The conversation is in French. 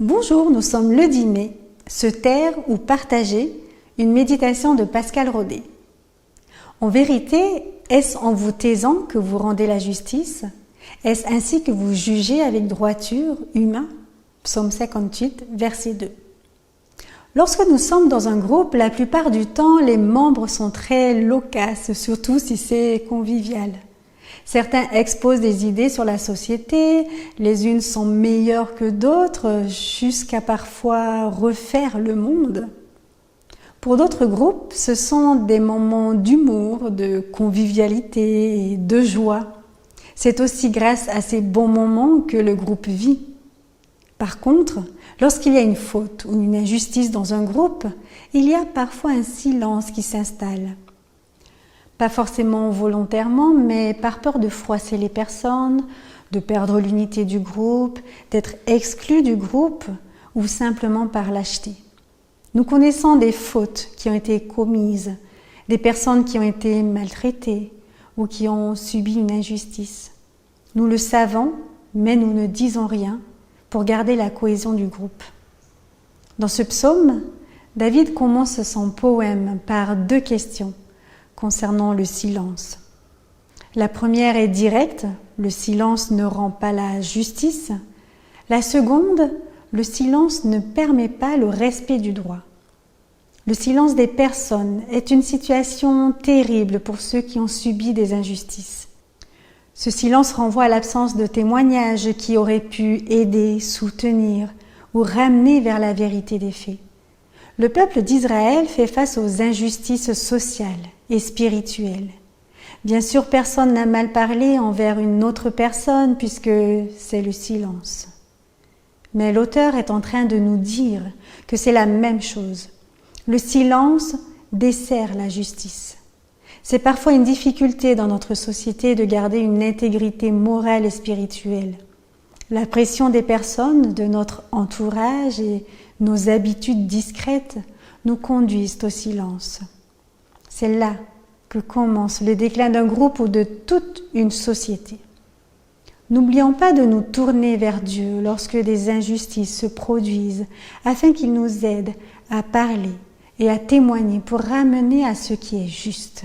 Bonjour, nous sommes le 10 mai. Se taire ou partager, une méditation de Pascal Rodet. En vérité, est-ce en vous taisant que vous rendez la justice? Est-ce ainsi que vous jugez avec droiture, humain? Psaume 58, verset 2. Lorsque nous sommes dans un groupe, la plupart du temps, les membres sont très loquaces, surtout si c'est convivial. Certains exposent des idées sur la société, les unes sont meilleures que d'autres, jusqu'à parfois refaire le monde. Pour d'autres groupes, ce sont des moments d'humour, de convivialité et de joie. C'est aussi grâce à ces bons moments que le groupe vit. Par contre, lorsqu'il y a une faute ou une injustice dans un groupe, il y a parfois un silence qui s'installe. Pas forcément volontairement, mais par peur de froisser les personnes, de perdre l'unité du groupe, d'être exclu du groupe ou simplement par lâcheté. Nous connaissons des fautes qui ont été commises, des personnes qui ont été maltraitées ou qui ont subi une injustice. Nous le savons, mais nous ne disons rien pour garder la cohésion du groupe. Dans ce psaume, David commence son poème par 2 questions concernant le silence. La première est directe, le silence ne rend pas la justice. La seconde, le silence ne permet pas le respect du droit. Le silence des personnes est une situation terrible pour ceux qui ont subi des injustices. Ce silence renvoie à l'absence de témoignages qui auraient pu aider, soutenir ou ramener vers la vérité des faits. Le peuple d'Israël fait face aux injustices sociales et spirituelles. Bien sûr, personne n'a mal parlé envers une autre personne puisque c'est le silence. Mais l'auteur est en train de nous dire que c'est la même chose. Le silence dessert la justice. C'est parfois une difficulté dans notre société de garder une intégrité morale et spirituelle. La pression des personnes, de notre entourage et nos habitudes discrètes nous conduisent au silence. C'est là que commence le déclin d'un groupe ou de toute une société. N'oublions pas de nous tourner vers Dieu lorsque des injustices se produisent, afin qu'il nous aide à parler et à témoigner pour ramener à ce qui est juste.